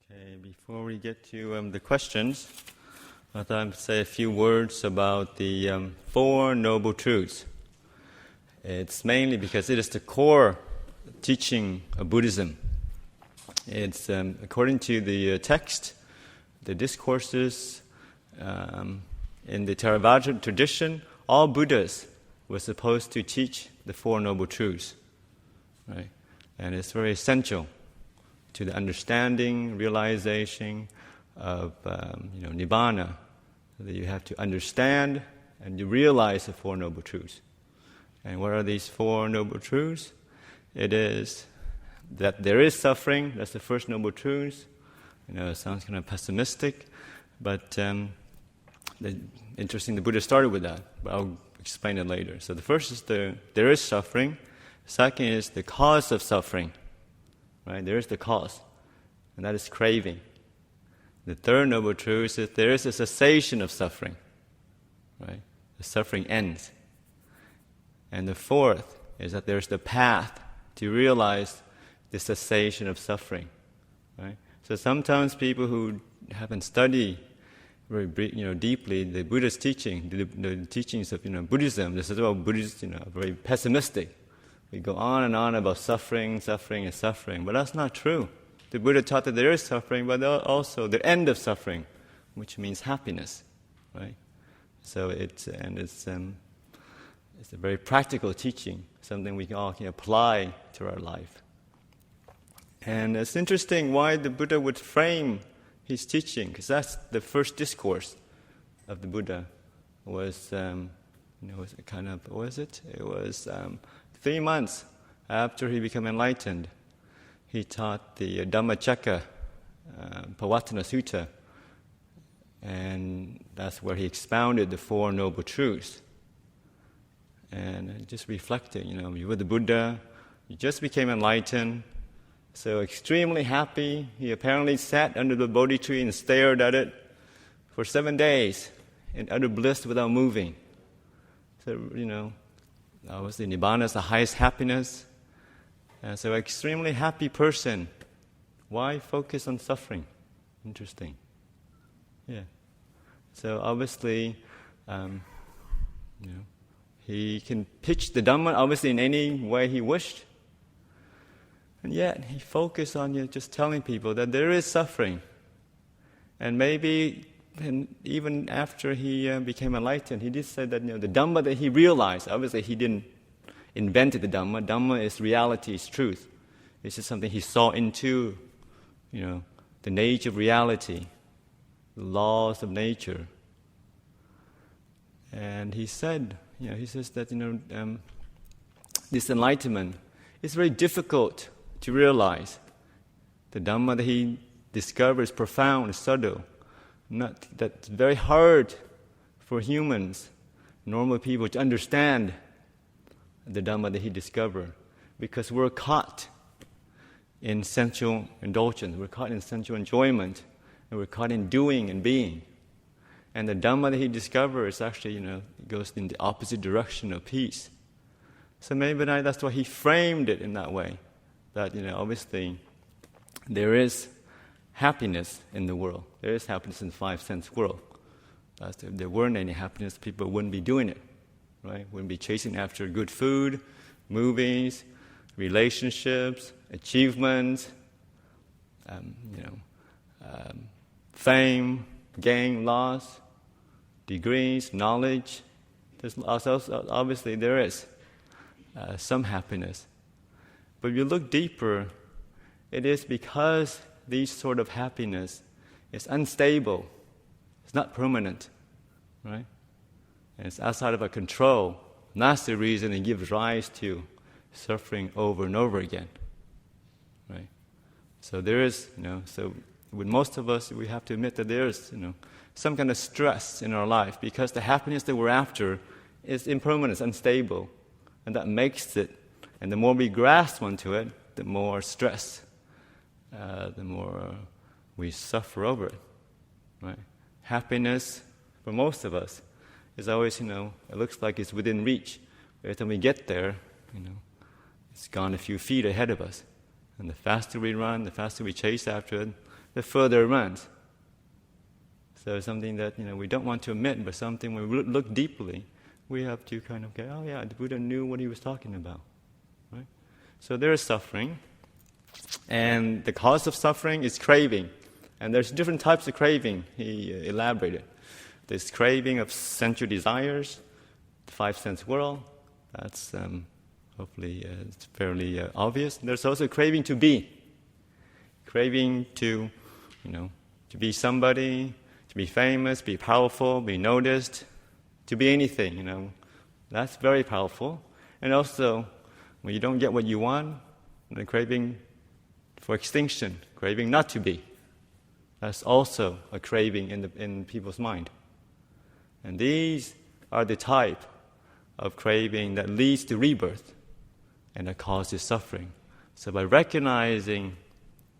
Okay, before we get to the questions, I thought I'd say a few words about the Four Noble Truths. It's mainly because it is the core teaching of Buddhism. It's according to the text, the discourses, in the Theravada tradition, all Buddhas were supposed to teach the Four Noble Truths, right? And it's very essential to the understanding, realization of Nibbana, that you have to understand and you realize the Four Noble Truths. And what are these Four Noble Truths? It is that there is suffering. That's the first Noble Truth. It sounds kind of pessimistic, but interesting. The Buddha started with that, but I'll explain it later. So the first is there is suffering. Second is the cause of suffering. Right? There is the cause, and that is craving. The third Noble Truth is there is a cessation of suffering. Right? The suffering ends. And the fourth is that there is the path to realize the cessation of suffering. Right? So sometimes people who haven't studied very deeply the Buddha's teaching, the teachings of Buddhism, this is about Buddhists, very pessimistic. We go on and on about suffering, and suffering, but that's not true. The Buddha taught that there is suffering, but also the end of suffering, which means happiness, right? So it's a very practical teaching, something we all can apply to our life. And it's interesting why the Buddha would frame his teaching, because that's the first discourse of the Buddha. Was was kind of what was it? It was 3 months after he became enlightened. He taught the Dhammacakka Pavattana Sutta, and that's where he expounded the Four Noble Truths. And just reflecting, you were the Buddha, you just became enlightened, so extremely happy. He apparently sat under the Bodhi tree and stared at it for 7 days in utter bliss without moving. So, obviously Nibbana is the highest happiness. And so extremely happy person. Why focus on suffering? Interesting. Yeah. So obviously, he can pitch the Dhamma obviously in any way he wished. And yet he focused on just telling people that there is suffering. And maybe even after he became enlightened, he did say that the Dhamma that he realized, obviously he didn't invent the Dhamma. Dhamma is reality, is truth. It's just something he saw into, the nature of reality, the laws of nature. And he said, he says that this enlightenment is very difficult to realize. The Dhamma that he discovers is profound, subtle. That's very hard for humans, normal people, to understand the Dhamma that he discovered, because we're caught in sensual indulgence, we're caught in sensual enjoyment, and we're caught in doing and being. And the Dhamma that he discovered is actually, goes in the opposite direction of peace. So maybe that's why he framed it in that way, that obviously there is happiness in the world. There is happiness in the five-sense world. If there weren't any happiness, people wouldn't be doing it, right? Wouldn't be chasing after good food, movies, relationships, achievements, fame, gain, loss, degrees, knowledge. There's also, obviously there is some happiness. But if you look deeper, it is because these sort of happiness is unstable. It's not permanent, right? And it's outside of our control. And that's the reason it gives rise to suffering over and over again, right? So there is, so with most of us, we have to admit that there is, some kind of stress in our life, because the happiness that we're after is impermanent, it's unstable, and that makes it. And the more we grasp onto it, the more stress. The more we suffer over it, right? Happiness, for most of us, is always, it looks like it's within reach. Every time we get there, it's gone a few feet ahead of us. And the faster we run, the faster we chase after it, the further it runs. So something that we don't want to admit, but something when we look deeply, we have to kind of go, oh yeah, the Buddha knew what he was talking about, right? So there is suffering, and the cause of suffering is craving, and there's different types of craving. He elaborated. There's craving of sensual desires, the five sense world. That's hopefully it's fairly obvious. There's also craving to be, craving to be somebody, to be famous, be powerful, be noticed, to be anything, That's very powerful. And also, when you don't get what you want, the craving for extinction, craving not to be. That's also a craving in people's mind. And these are the type of craving that leads to rebirth and that causes suffering. So by recognizing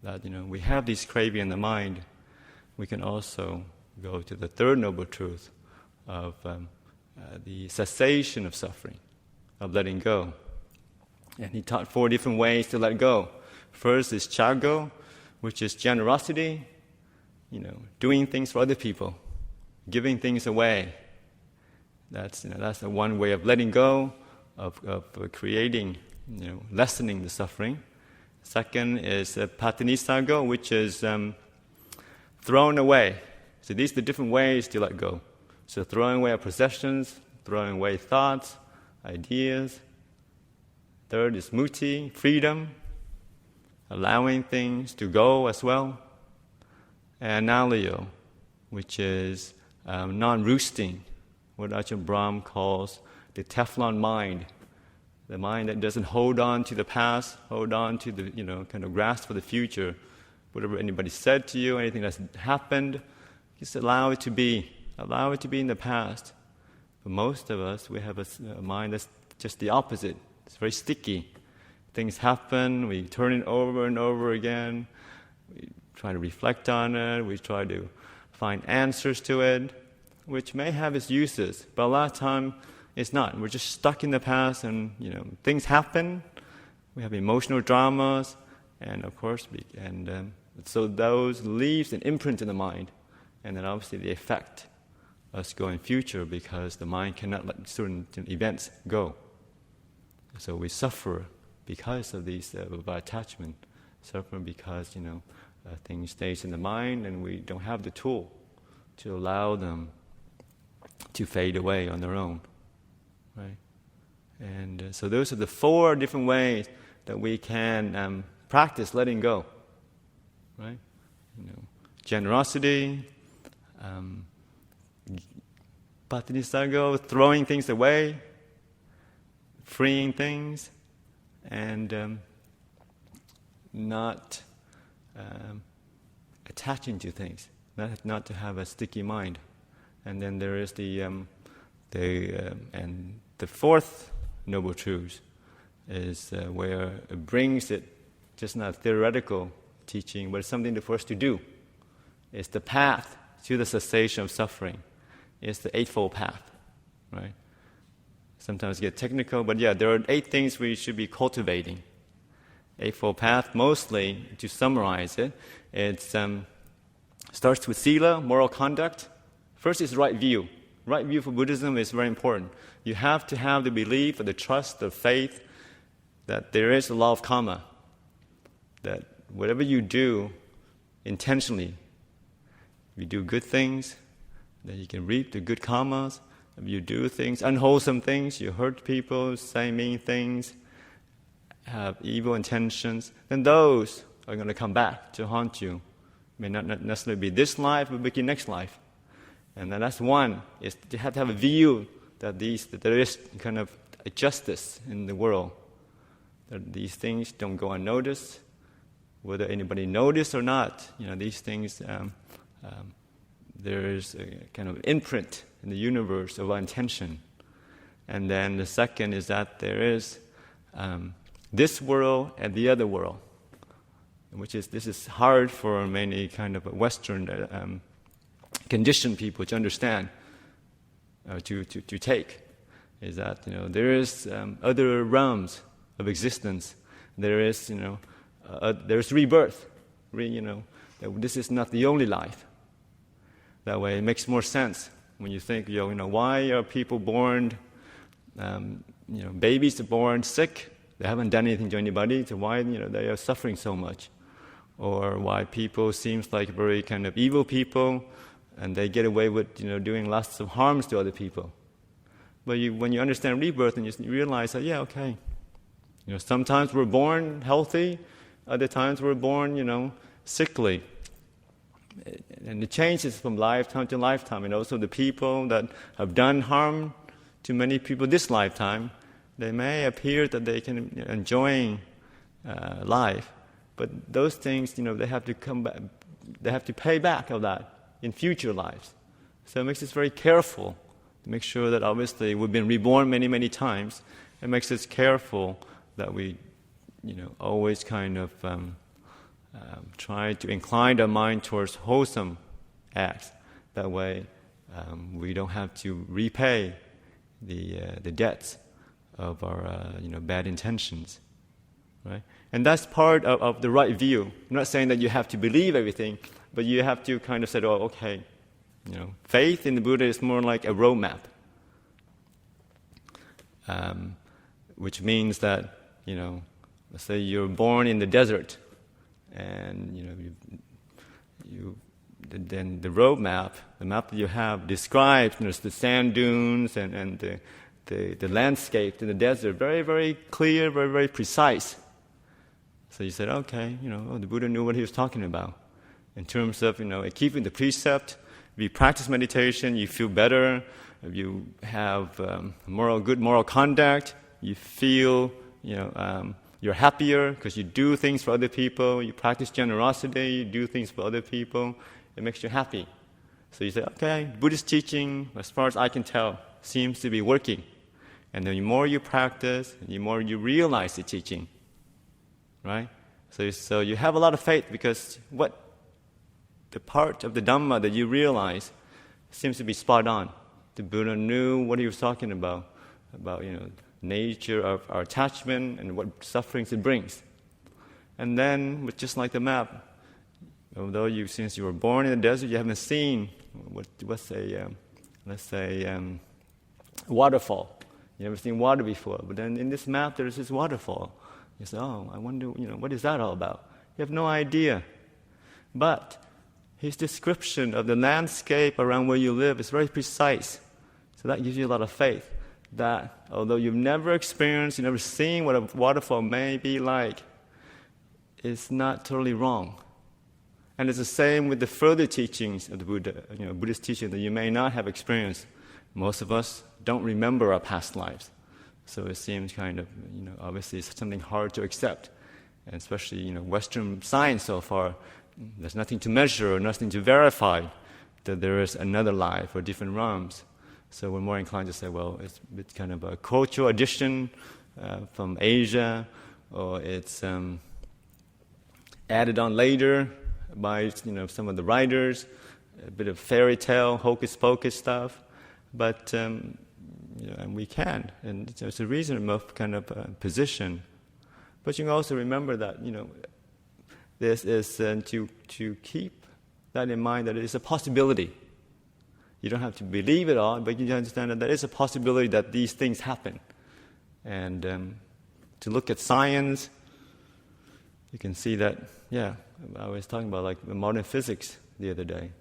that, we have this craving in the mind, we can also go to the third noble truth of the cessation of suffering, of letting go. And he taught 4 different ways to let go. First is chago, which is generosity, doing things for other people, giving things away. That's the one way of letting go, of creating, lessening the suffering. Second is patinisago, which is thrown away. So these are the different ways to let go. So throwing away our possessions, throwing away thoughts, ideas. Third is muti, freedom, allowing things to go as well. And nalyo, which is non-roosting, what Ajahn Brahm calls the Teflon mind, the mind that doesn't hold on to the past, hold on to the, kind of grasp for the future. Whatever anybody said to you, anything that's happened, just allow it to be in the past. But most of us, we have a mind that's just the opposite. It's very sticky. Things happen, we turn it over and over again, we try to reflect on it, we try to find answers to it, which may have its uses, but a lot of time it's not. We're just stuck in the past, and things happen. We have emotional dramas, and of course, so those leaves an imprint in the mind, and then obviously they affect us going future because the mind cannot let certain events go. So we suffer because of these of our attachment, suffer because things stays in the mind, and we don't have the tool to allow them to fade away on their own, right? And so those are the 4 different ways that we can practice letting go, right? Generosity, patinisago, throwing things away, freeing things, and not attaching to things, not to have a sticky mind. And then there is and the 4th noble truth is where it brings it just not theoretical teaching, but it's something for us to do. It's the path to the cessation of suffering. It's the Eightfold Path, right? Sometimes get technical, but there are 8 things we should be cultivating. Eightfold Path, mostly, to summarize it, it starts with sila, moral conduct. First is right view. Right view for Buddhism is very important. You have to have the belief, or the trust, the faith that there is a law of karma, that whatever you do intentionally, if you do good things, then you can reap the good karmas. If you do things, unwholesome things, you hurt people, say mean things, have evil intentions, then those are going to come back to haunt you. May not necessarily be this life, but be next life. And then that's one, is you have to have a view that there is kind of a justice in the world, that these things don't go unnoticed, whether anybody noticed or not. These things, there is a kind of imprint in the universe of our intention. And then the second is that there is this world and the other world, this is hard for many kind of Western conditioned people to understand, to take, is that there is other realms of existence. There is there's rebirth. that this is not the only life. That way it makes more sense when you think, why are people born, babies are born sick, they haven't done anything to anybody, so why, they are suffering so much? Or why people seems like very kind of evil people, and they get away with, doing lots of harms to other people. But when you understand rebirth, and you realize that, okay, sometimes we're born healthy, other times we're born, sickly. And it changes from lifetime to lifetime. And also the people that have done harm to many people this lifetime, they may appear that they can enjoying life, but those things, they have to come back. They have to pay back of that in future lives. So it makes us very careful to make sure that obviously we've been reborn many, many times. It makes us careful that we, always kind of try to incline our mind towards wholesome acts. That way, we don't have to repay the debts of our bad intentions, right? And that's part of the right view. I'm not saying that you have to believe everything, but you have to kind of say, okay, faith in the Buddha is more like a roadmap, which means that let's say you're born in the desert, and then the roadmap, the map that you have, describes the sand dunes and the landscape in the desert, very, very clear, very, very precise. So you said, okay, the Buddha knew what he was talking about. In terms of, keeping the precept, if you practice meditation, you feel better. If you have good moral conduct, you feel, you're happier because you do things for other people. You practice generosity, you do things for other people. It makes you happy. So you say, okay, Buddhist teaching, as far as I can tell, seems to be working. And the more you practice, the more you realize the teaching, right? So you have a lot of faith because the part of the Dhamma that you realize seems to be spot on. The Buddha knew what he was talking about nature of our attachment and what sufferings it brings. And then, just like the map, although since you were born in the desert, you haven't seen what's a waterfall. You never seen water before, but then in this map there's this waterfall. You say, I wonder, what is that all about? You have no idea. But his description of the landscape around where you live is very precise. So that gives you a lot of faith that although you've never experienced, you've never seen what a waterfall may be like, it's not totally wrong. And it's the same with the further teachings of the Buddha, Buddhist teaching that you may not have experienced. Most of us don't remember our past lives. So it seems kind of, obviously it's something hard to accept. And especially, Western science so far, there's nothing to measure or nothing to verify that there is another life or different realms. So we're more inclined to say, well, it's kind of a cultural addition from Asia, or it's added on later by some of the writers, a bit of fairy tale, hocus pocus stuff. But and we can, and it's a reasonable kind of position. But you can also remember that this is to keep that in mind, that it is a possibility. You don't have to believe it all, but you understand that there is a possibility that these things happen. And to look at science, you can see that. I was talking about like modern physics the other day.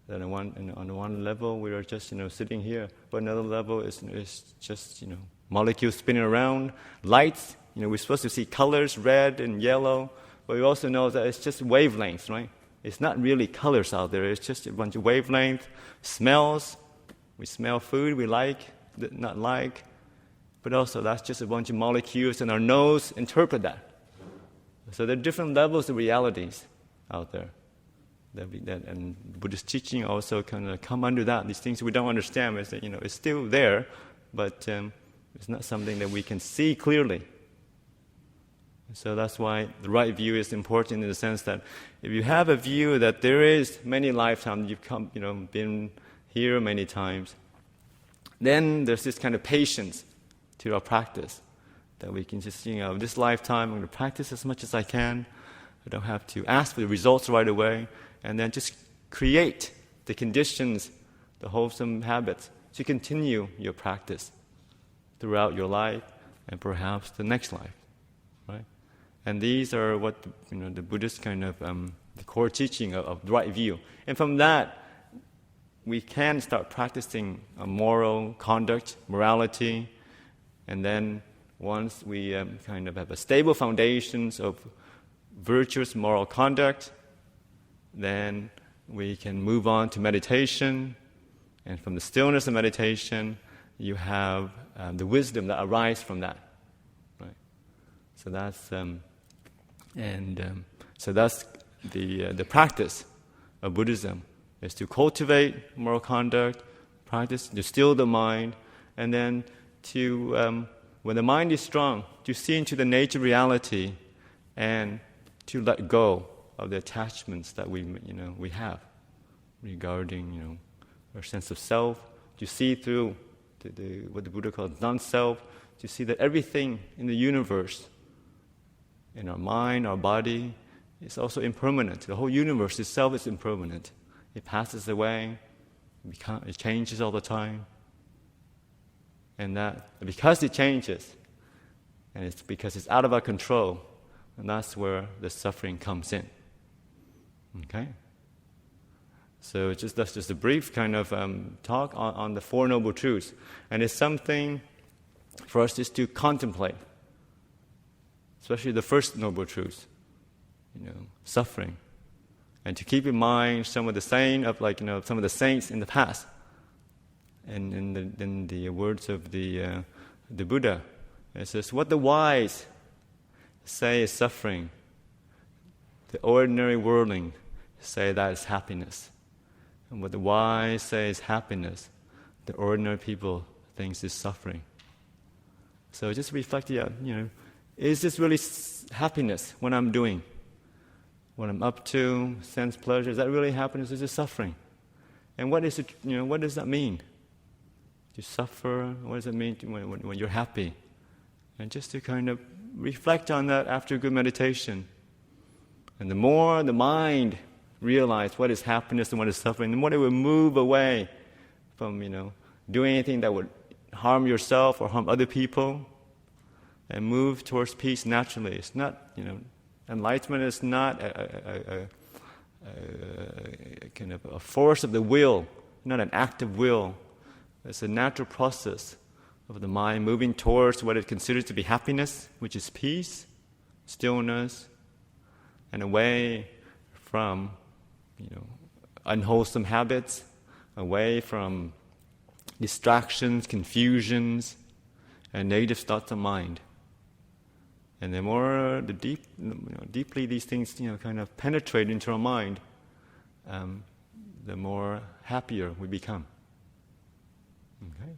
That on one level we are just sitting here, but another level is just molecules spinning around, lights. We're supposed to see colors, red and yellow, but we also know that it's just wavelengths, right? It's not really colors out there. It's just a bunch of wavelengths, smells. We smell food we like, not like, but also that's just a bunch of molecules, and our nose interpret that. So there are different levels of realities out there. And Buddhist teaching also kind of come under that. These things we don't understand, is that it's still there, but it's not something that we can see clearly. So that's why the right view is important in the sense that if you have a view that there is many lifetimes, you've been here many times, then there's this kind of patience to our practice that we can just this lifetime I'm going to practice as much as I can. We don't have to ask for the results right away, and then just create the conditions, the wholesome habits to continue your practice throughout your life and perhaps the next life, right? And these are what the Buddhist kind of the core teaching of the right view. And from that, we can start practicing a moral conduct, morality, and then once we kind of have a stable foundations of virtuous moral conduct, then we can move on to meditation, and from the stillness of meditation, you have the wisdom that arises from that, right? So that's the practice of Buddhism is to cultivate moral conduct, practice to still the mind, and then to when the mind is strong, to see into the nature reality, and to let go of the attachments that we have regarding our sense of self, to see through what the Buddha calls non-self, to see that everything in the universe, in our mind, our body, is also impermanent. The whole universe itself is impermanent. It passes away, it changes all the time. And that because it changes, and it's because it's out of our control, and that's where the suffering comes in. Okay? So that's just a brief kind of talk on the Four Noble Truths. And it's something for us just to contemplate, especially the first Noble Truth, suffering. And to keep in mind some of the saying of some of the saints in the past. And in the words of the Buddha, it says, what the wise say is suffering, the ordinary worldling say that is happiness. And what the wise say is happiness, the ordinary people thinks is suffering. So just reflect, is this really happiness what I'm doing? What I'm up to, sense pleasure, is that really happiness or is it suffering? And what is it, what does that mean? To suffer, what does it mean when you're happy? And just to kind of reflect on that after good meditation. And the more the mind realizes what is happiness and what is suffering, the more it will move away from, doing anything that would harm yourself or harm other people, and move towards peace naturally. It's not, enlightenment is not a kind of a force of the will, not an act of will. It's a natural process of the mind moving towards what it considers to be happiness, which is peace, stillness, and away from, unwholesome habits, away from distractions, confusions, and negative thoughts of mind. And the more deeply these things, kind of penetrate into our mind, the more happier we become. Okay.